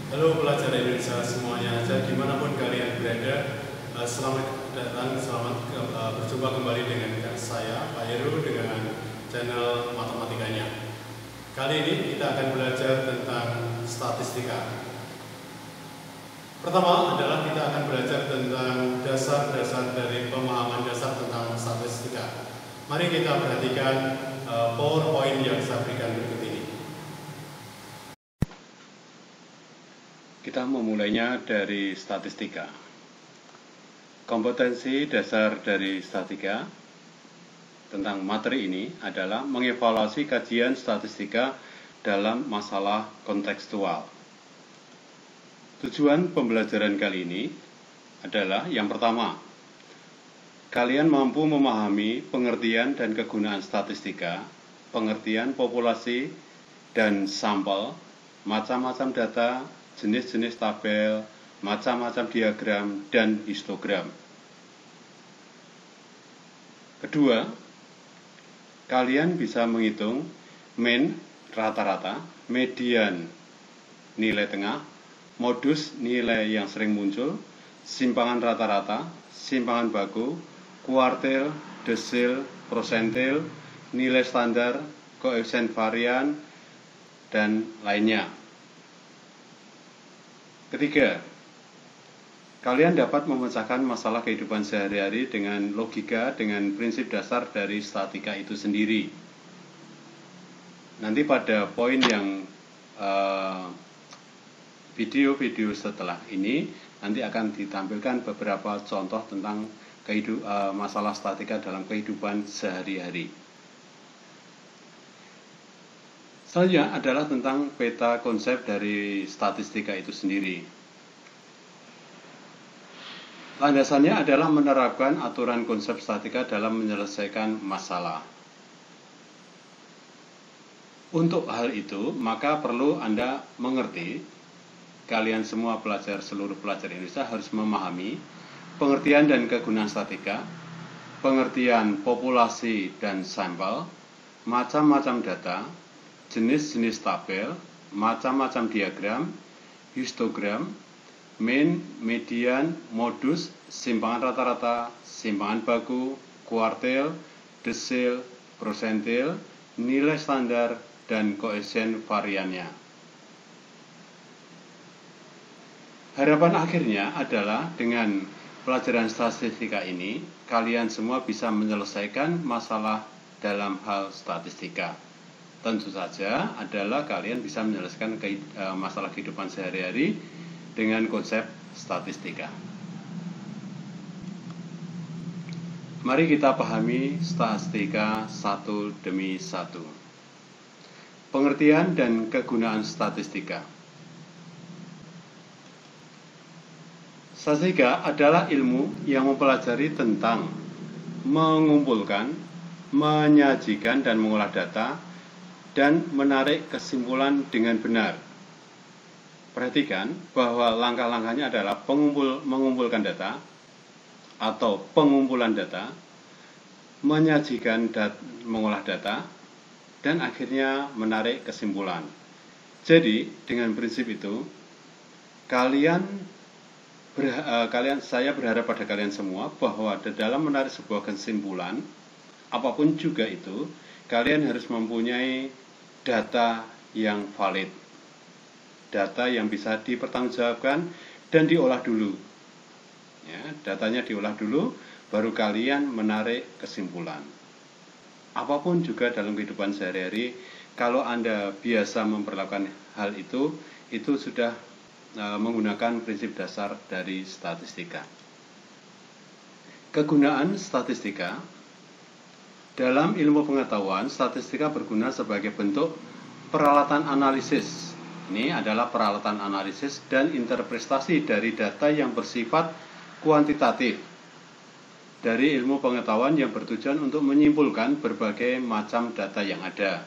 Halo pelajar Indonesia semuanya, dimanapun kalian berada, selamat datang, berjumpa kembali dengan saya, Pak Heru, dengan channel Matematikanya. Kali ini kita akan belajar tentang statistika. Pertama adalah kita akan belajar tentang dasar-dasar dari pemahaman dasar tentang statistika. Mari kita perhatikan PowerPoint yang saya berikan berikut ini. Kita memulainya dari statistika. Kompetensi dasar dari statistika tentang materi ini adalah mengevaluasi kajian statistika dalam masalah kontekstual. Tujuan pembelajaran kali ini adalah yang pertama, kalian mampu memahami pengertian dan kegunaan statistika, pengertian populasi dan sampel, macam-macam data, jenis-jenis tabel, macam-macam diagram, dan histogram. Kedua, kalian bisa menghitung mean, rata-rata, median, nilai tengah, modus, nilai yang sering muncul, simpangan rata-rata, simpangan baku, kuartil, desil, prosentil, nilai standar, koefisien varian, dan lainnya. Ketiga, kalian dapat memecahkan masalah kehidupan sehari-hari dengan logika, dengan prinsip dasar dari statistika itu sendiri. Nanti pada poin yang video-video setelah ini, nanti akan ditampilkan beberapa contoh tentang masalah statistika dalam kehidupan sehari-hari. Selanjutnya adalah tentang peta konsep dari statistika itu sendiri. Landasannya adalah menerapkan aturan konsep statistika dalam menyelesaikan masalah. Untuk hal itu, maka perlu Anda mengerti, kalian semua seluruh pelajar Indonesia harus memahami pengertian dan kegunaan statistika, pengertian populasi dan sampel, macam-macam data, jenis-jenis tabel, macam-macam diagram, histogram, mean, median, modus, simpangan rata-rata, simpangan baku, kuartil, desil, prosentil, nilai standar, dan koefisien variannya. Harapan akhirnya adalah dengan pelajaran statistika ini, kalian semua bisa menyelesaikan masalah dalam hal statistika. Tentu saja adalah kalian bisa menyelesaikan masalah kehidupan sehari-hari dengan konsep statistika. Mari kita pahami statistika satu demi satu. Pengertian dan kegunaan statistika. Statistika adalah ilmu yang mempelajari tentang mengumpulkan, menyajikan dan mengolah data, dan menarik kesimpulan dengan benar. Perhatikan bahwa langkah-langkahnya adalah mengumpulkan data atau pengumpulan data, menyajikan mengolah data, dan akhirnya menarik kesimpulan. Jadi, dengan prinsip itu, saya berharap pada kalian semua bahwa dalam menarik sebuah kesimpulan, apapun juga itu, kalian harus mempunyai data yang valid, data yang bisa dipertanggungjawabkan dan diolah dulu. Ya, datanya diolah dulu, baru kalian menarik kesimpulan. Apapun juga dalam kehidupan sehari-hari, kalau Anda biasa memperlakukan hal itu sudah menggunakan prinsip dasar dari statistika. Kegunaan statistika. Dalam ilmu pengetahuan, statistika berguna sebagai bentuk peralatan analisis. Ini adalah peralatan analisis dan interpretasi dari data yang bersifat kuantitatif. Dari ilmu pengetahuan yang bertujuan untuk menyimpulkan berbagai macam data yang ada.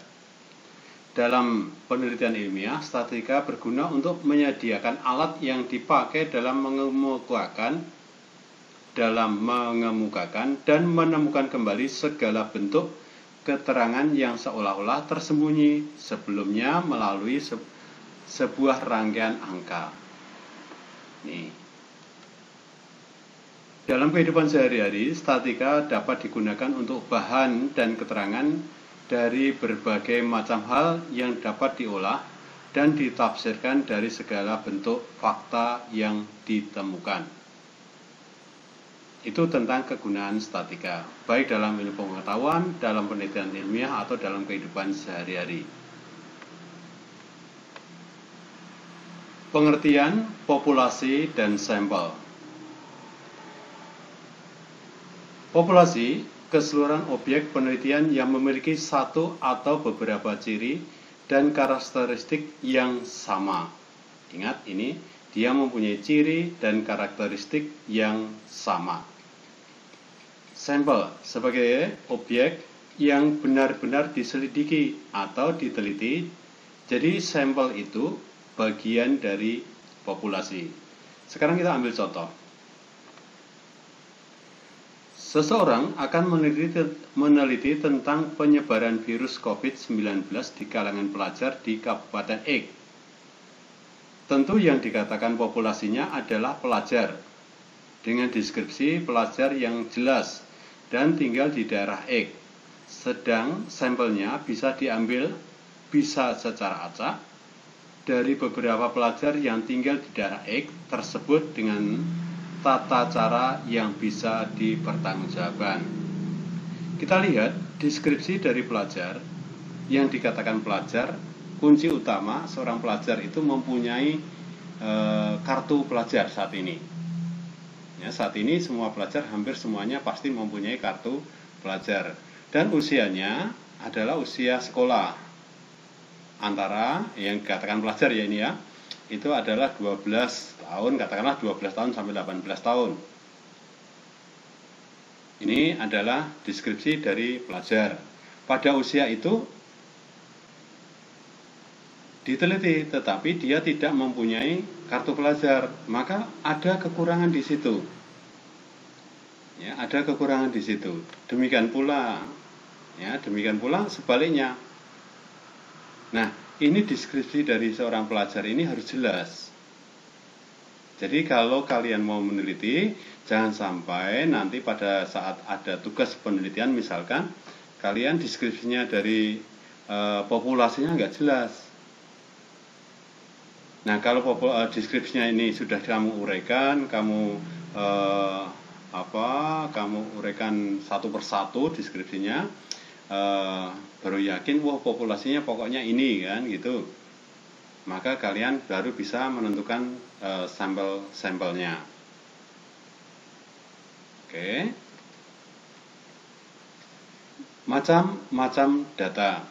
Dalam penelitian ilmiah, statistika berguna untuk menyediakan alat yang dipakai dalam mengemukakan dan menemukan kembali segala bentuk keterangan yang seolah-olah tersembunyi sebelumnya melalui sebuah rangkaian angka. Nih. Dalam kehidupan sehari-hari, statistika dapat digunakan untuk bahan dan keterangan dari berbagai macam hal yang dapat diolah dan ditafsirkan dari segala bentuk fakta yang ditemukan. Itu tentang kegunaan statistika, baik dalam ilmu pengetahuan, dalam penelitian ilmiah, atau dalam kehidupan sehari-hari. Pengertian populasi dan sampel. Populasi, keseluruhan objek penelitian yang memiliki satu atau beberapa ciri dan karakteristik yang sama. Ingat, ini dia mempunyai ciri dan karakteristik yang sama. Sampel sebagai objek yang benar-benar diselidiki atau diteliti. Jadi sampel itu bagian dari populasi. Sekarang kita ambil contoh. Seseorang akan meneliti tentang penyebaran virus COVID-19 di kalangan pelajar di Kabupaten X. Tentu yang dikatakan populasinya adalah pelajar, dengan deskripsi pelajar yang jelas dan tinggal di daerah X. Sedang sampelnya bisa diambil bisa secara acak dari beberapa pelajar yang tinggal di daerah X tersebut dengan tata cara yang bisa dipertanggungjawabkan. Kita lihat deskripsi dari pelajar. Yang dikatakan pelajar, kunci utama seorang pelajar itu mempunyai kartu pelajar saat ini. Ya, saat ini semua pelajar hampir semuanya pasti mempunyai kartu pelajar. Dan usianya adalah usia sekolah. Antara yang dikatakan pelajar ya ini ya, itu adalah 12 tahun, katakanlah 12 tahun sampai 18 tahun. Ini adalah deskripsi dari pelajar. Pada usia itu diteliti, tetapi dia tidak mempunyai kartu pelajar, maka ada kekurangan di situ. Ya, ada kekurangan di situ. Demikian pula sebaliknya. Nah, ini deskripsi dari seorang pelajar ini harus jelas. Jadi kalau kalian mau meneliti, jangan sampai nanti pada saat ada tugas penelitian misalkan, kalian deskripsinya dari populasinya nggak jelas. Nah, kalau deskripsinya ini sudah kamu uraikan, kamu uraikan satu persatu deskripsinya, baru yakin, wah populasinya pokoknya ini kan gitu. Maka kalian baru bisa menentukan sampel-sampelnya. Oke. Macam-macam data.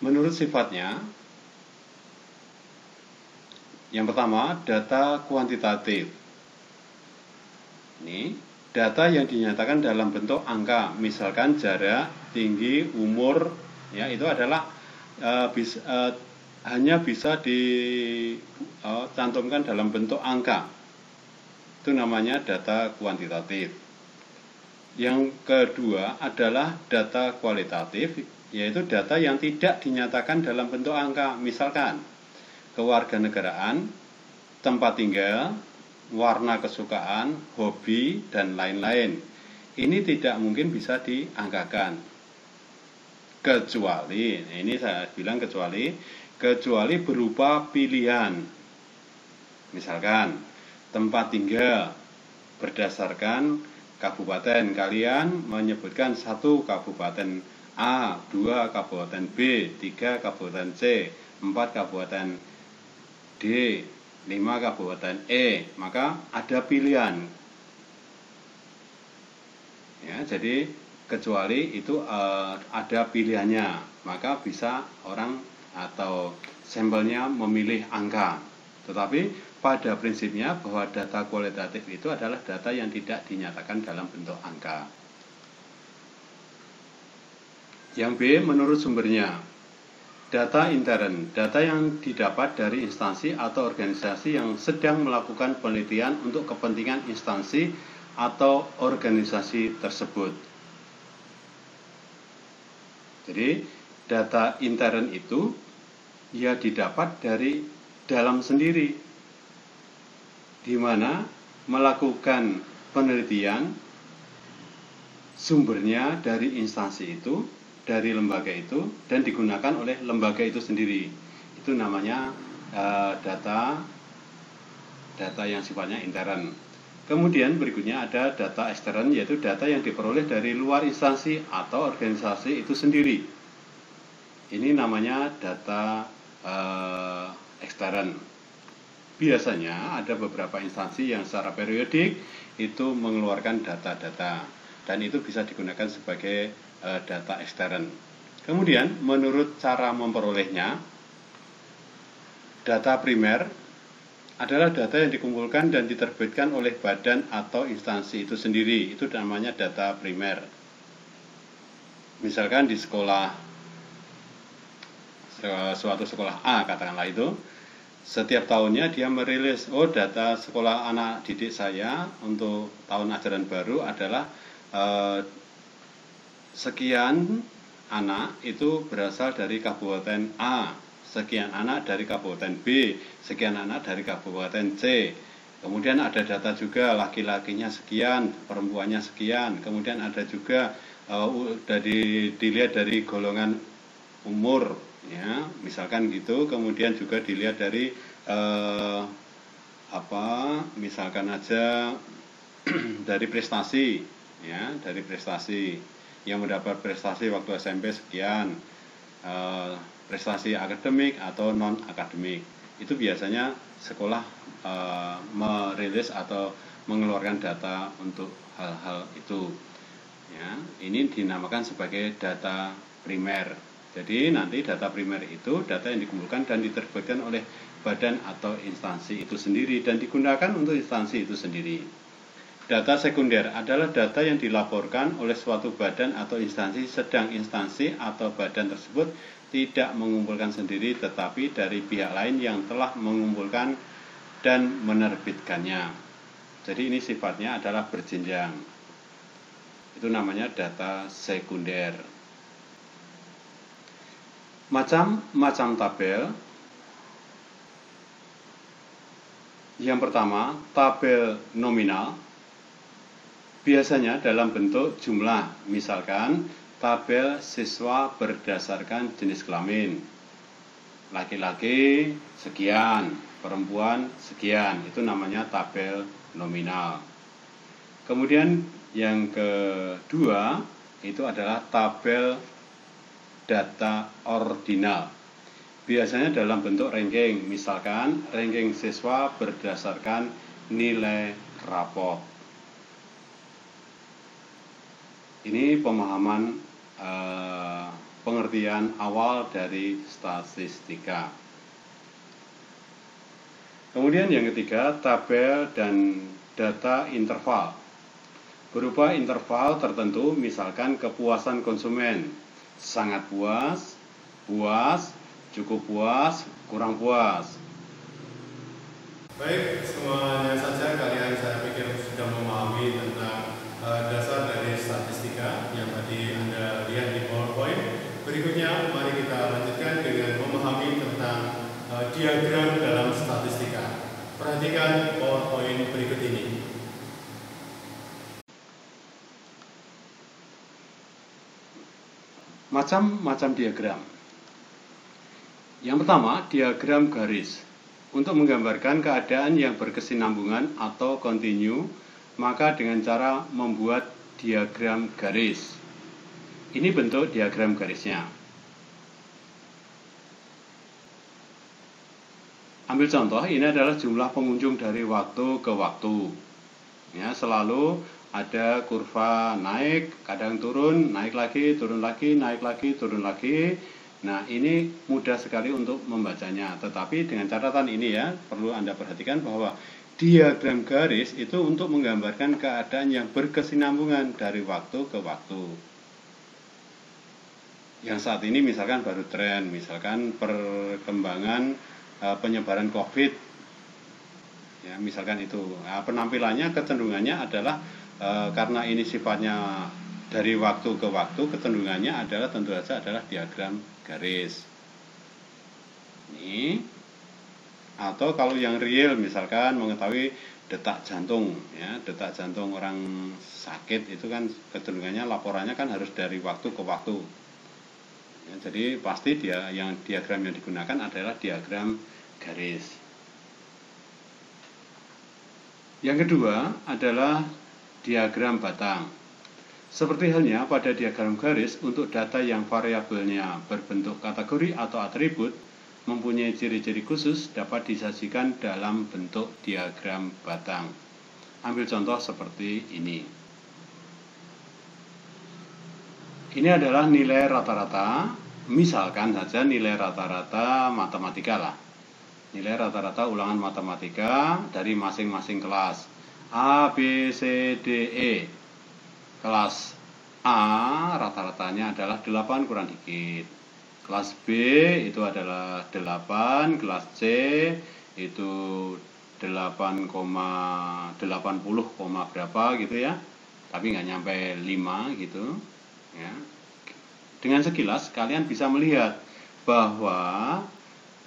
Menurut sifatnya, yang pertama, data kuantitatif. Ini data yang dinyatakan dalam bentuk angka, misalkan jarak, tinggi, umur, ya itu adalah hanya bisa dicantumkan dalam bentuk angka. Itu namanya data kuantitatif. Yang kedua adalah data kualitatif, yaitu data yang tidak dinyatakan dalam bentuk angka, misalkan kewarganegaraan, tempat tinggal, warna kesukaan, hobi, dan lain-lain. Ini tidak mungkin bisa diangkakan. Kecuali, ini saya bilang kecuali berupa pilihan. Misalkan, tempat tinggal berdasarkan kabupaten, kalian menyebutkan 1 kabupaten A, 2 kabupaten B, 3 kabupaten C, 4 kabupaten D, 5 kabupaten E, maka ada pilihan. Ya, jadi kecuali itu ada pilihannya, maka bisa orang atau sampelnya memilih angka. Tetapi pada prinsipnya bahwa data kualitatif itu adalah data yang tidak dinyatakan dalam bentuk angka. Yang B, menurut sumbernya. Data intern, data yang didapat dari instansi atau organisasi yang sedang melakukan penelitian untuk kepentingan instansi atau organisasi tersebut. Jadi, data intern itu ya didapat dari dalam sendiri, di mana melakukan penelitian sumbernya dari instansi itu, dari lembaga itu, dan digunakan oleh lembaga itu sendiri. Itu namanya data yang sifatnya intern. Kemudian berikutnya ada data ekstern, yaitu data yang diperoleh dari luar instansi atau organisasi itu sendiri. Ini namanya data ekstern. Biasanya ada beberapa instansi yang secara periodik itu mengeluarkan data-data, dan itu bisa digunakan sebagai data ekstern. Kemudian menurut cara memperolehnya, data primer adalah data yang dikumpulkan dan diterbitkan oleh badan atau instansi itu sendiri. Itu namanya data primer. Misalkan di suatu sekolah A, katakanlah itu, setiap tahunnya dia merilis, data sekolah anak didik saya untuk tahun ajaran baru adalah sekian anak itu berasal dari kabupaten A, sekian anak dari kabupaten B, sekian anak dari kabupaten C. Kemudian ada data juga laki-lakinya sekian, perempuannya sekian. Kemudian ada juga dilihat dari golongan umur, ya, misalkan gitu. Kemudian juga dilihat dari misalkan aja dari prestasi, ya, dari prestasi. Yang mendapat prestasi waktu SMP sekian, prestasi akademik atau non akademik. Itu biasanya sekolah merilis atau mengeluarkan data untuk hal-hal itu, ya. Ini dinamakan sebagai data primer. Jadi nanti data primer itu data yang dikumpulkan dan diterbitkan oleh badan atau instansi itu sendiri dan digunakan untuk instansi itu sendiri. Data sekunder adalah data yang dilaporkan oleh suatu badan atau instansi, sedang instansi atau badan tersebut tidak mengumpulkan sendiri, tetapi dari pihak lain yang telah mengumpulkan dan menerbitkannya. Jadi ini sifatnya adalah berjenjang. Itu namanya data sekunder. Macam-macam tabel. Yang pertama, tabel nominal. Biasanya dalam bentuk jumlah, misalkan tabel siswa berdasarkan jenis kelamin. Laki-laki sekian, perempuan sekian, itu namanya tabel nominal. Kemudian yang kedua, itu adalah tabel data ordinal. Biasanya dalam bentuk ranking, misalkan ranking siswa berdasarkan nilai rapot. Ini pemahaman pengertian awal dari statistika. Kemudian yang ketiga, tabel dan data interval. Berupa interval tertentu, misalkan kepuasan konsumen, sangat puas, puas, cukup puas, kurang puas. Baik, semuanya saja kalian saya pikir sudah memahami tentang dasar dari statistika yang tadi Anda lihat di PowerPoint. Berikutnya mari kita lanjutkan dengan memahami tentang diagram dalam statistika. Perhatikan PowerPoint berikut ini. Macam-macam diagram. Yang pertama, diagram garis. Untuk menggambarkan keadaan yang berkesinambungan atau kontinu, maka dengan cara membuat diagram garis. Ini bentuk diagram garisnya. Ambil contoh, ini adalah jumlah pengunjung dari waktu ke waktu. Ya, selalu ada kurva naik, kadang turun, naik lagi, turun lagi, naik lagi, turun lagi. Nah, ini mudah sekali untuk membacanya. Tetapi dengan catatan ini ya, perlu Anda perhatikan bahwa diagram garis itu untuk menggambarkan keadaan yang berkesinambungan dari waktu ke waktu. Yang saat ini misalkan baru tren, misalkan perkembangan penyebaran COVID, ya misalkan itu. Nah, penampilannya, kecenderungannya adalah karena ini sifatnya dari waktu ke waktu, kecenderungannya adalah tentu saja adalah diagram garis. Ini. Atau kalau yang real misalkan mengetahui detak jantung, ya, detak jantung orang sakit itu kan kecenderungannya laporannya kan harus dari waktu ke waktu. Ya, jadi pasti diagram yang digunakan adalah diagram garis. Yang kedua adalah diagram batang. Seperti halnya pada diagram garis, untuk data yang variabelnya berbentuk kategori atau atribut mempunyai ciri-ciri khusus dapat disajikan dalam bentuk diagram batang. Ambil contoh seperti ini. Ini adalah nilai rata-rata, misalkan saja nilai rata-rata matematika lah. Nilai rata-rata ulangan matematika dari masing-masing kelas. A, B, C, D, E. Kelas A rata-ratanya adalah 8 kurang dikit. Kelas B itu adalah 8, kelas C itu 8,80, berapa gitu ya. Tapi nggak nyampe 5 gitu ya. Dengan sekilas kalian bisa melihat bahwa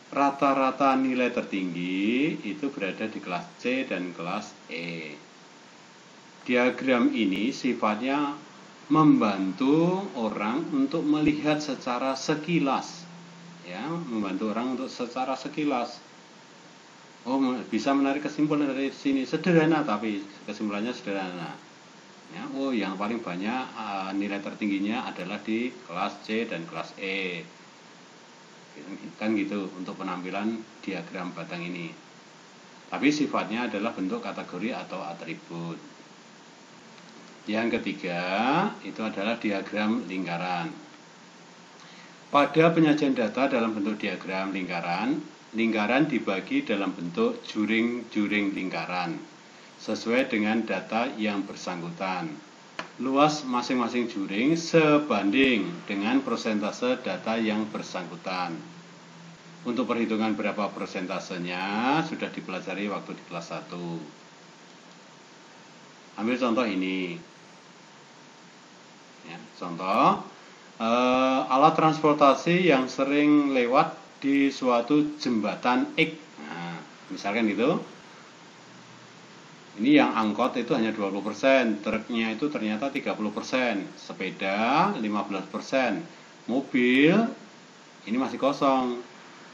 rata-rata nilai tertinggi itu berada di kelas C dan kelas E. Diagram ini sifatnya membantu orang untuk melihat secara sekilas, ya, membantu orang untuk secara sekilas. Oh, bisa menarik kesimpulan dari sini, sederhana tapi kesimpulannya sederhana. Ya, oh, yang paling banyak nilai tertingginya adalah di kelas C dan kelas E. Kan gitu untuk penampilan diagram batang ini. Tapi sifatnya adalah bentuk kategori atau atribut. Yang ketiga itu adalah diagram lingkaran. Pada penyajian data dalam bentuk diagram lingkaran, lingkaran dibagi dalam bentuk juring-juring lingkaran sesuai dengan data yang bersangkutan. Luas masing-masing juring sebanding dengan persentase data yang bersangkutan. Untuk perhitungan berapa persentasenya sudah dipelajari waktu di kelas 1. Ambil contoh ini. Ya, contoh alat transportasi yang sering lewat di suatu jembatan X. Nah, misalkan gitu. Ini yang angkot itu hanya 20%, truknya itu ternyata 30%, sepeda 15%, mobil ini masih kosong.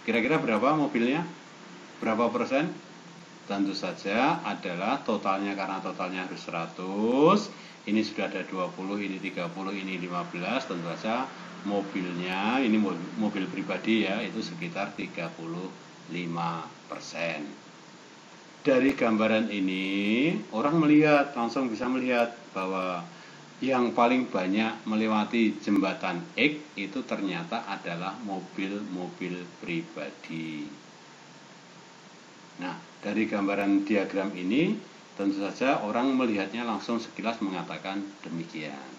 Kira-kira berapa mobilnya? Berapa persen? Tentu saja adalah totalnya, karena totalnya harus 100. Ini sudah ada 20, ini 30, ini 15. Tentu saja mobilnya, ini mobil pribadi ya, itu sekitar 35%. Dari gambaran ini, orang melihat, langsung bisa melihat bahwa yang paling banyak melewati jembatan X itu ternyata adalah mobil-mobil pribadi. Nah, dari gambaran diagram ini, tentu saja orang melihatnya langsung sekilas mengatakan demikian.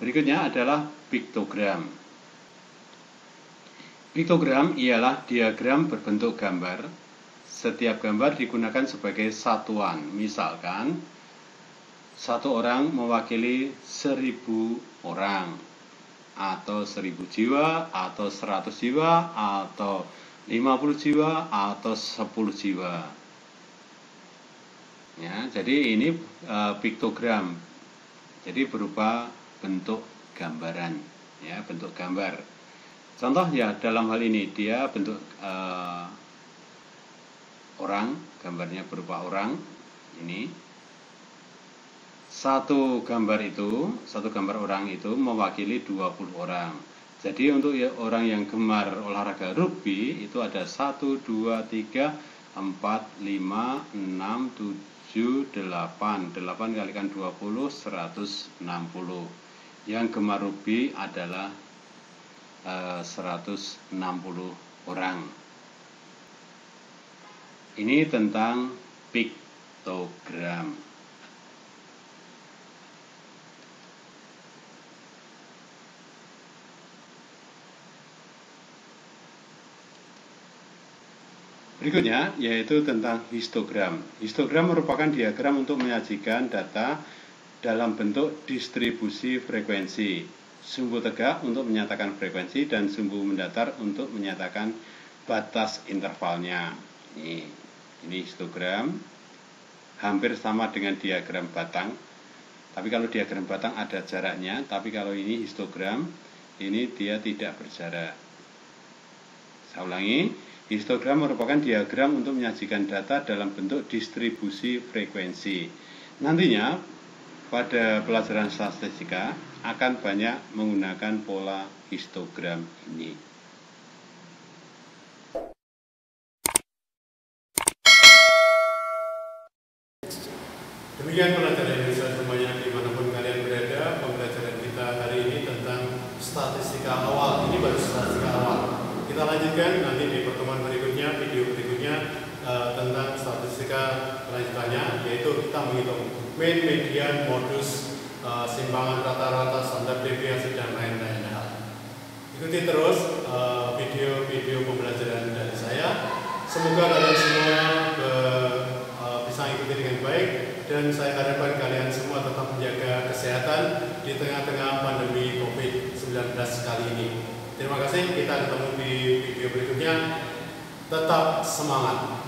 Berikutnya adalah piktogram. Piktogram ialah diagram berbentuk gambar. Setiap gambar digunakan sebagai satuan. Misalkan, satu orang mewakili 1000 orang, atau 1000 jiwa, atau 100 jiwa, atau 50 jiwa, atau 10 jiwa. Ya, jadi ini piktogram. Jadi berupa bentuk gambaran, ya, bentuk gambar. Contoh ya dalam hal ini dia bentuk orang, gambarnya berupa orang. Ini satu gambar orang itu mewakili 20 orang. Jadi untuk orang yang gemar olahraga rugby itu ada 1, 2, 3, 4, 5, 6, 7, 8. 8 kalikan 20, 160. Yang gemar rugby adalah 160 orang. Ini tentang piktogram. Berikutnya yaitu tentang histogram. Histogram merupakan diagram untuk menyajikan data dalam bentuk distribusi frekuensi. sumbu tegak untuk menyatakan frekuensi dan sumbu mendatar untuk menyatakan batas intervalnya. Ini histogram, hampir sama dengan diagram batang. Tapi kalau diagram batang ada jaraknya, tapi kalau ini histogram, ini dia tidak berjarak. Saya ulangi, histogram merupakan diagram untuk menyajikan data dalam bentuk distribusi frekuensi. Nantinya pada pelajaran statistika akan banyak menggunakan pola histogram ini. Demikian pelajaran Indonesia semuanya dimanapun kalian berada. Pembelajaran kita hari ini tentang statistika awal. Ini baru statistika awal. Kita lanjutkan nanti di pertemuan berikutnya, video berikutnya tentang statistika lanjutannya, yaitu kita menghitung mean, median, modus, simpangan rata-rata, standar deviasi, dan lain-lain hal. Ikuti terus video-video pembelajaran dari saya. Semoga kalian semua bisa ikuti dengan baik, dan saya harapkan kalian semua tetap menjaga kesehatan di tengah-tengah pandemi COVID-19 kali ini. Terima kasih, kita ketemu di video berikutnya. Tetap semangat.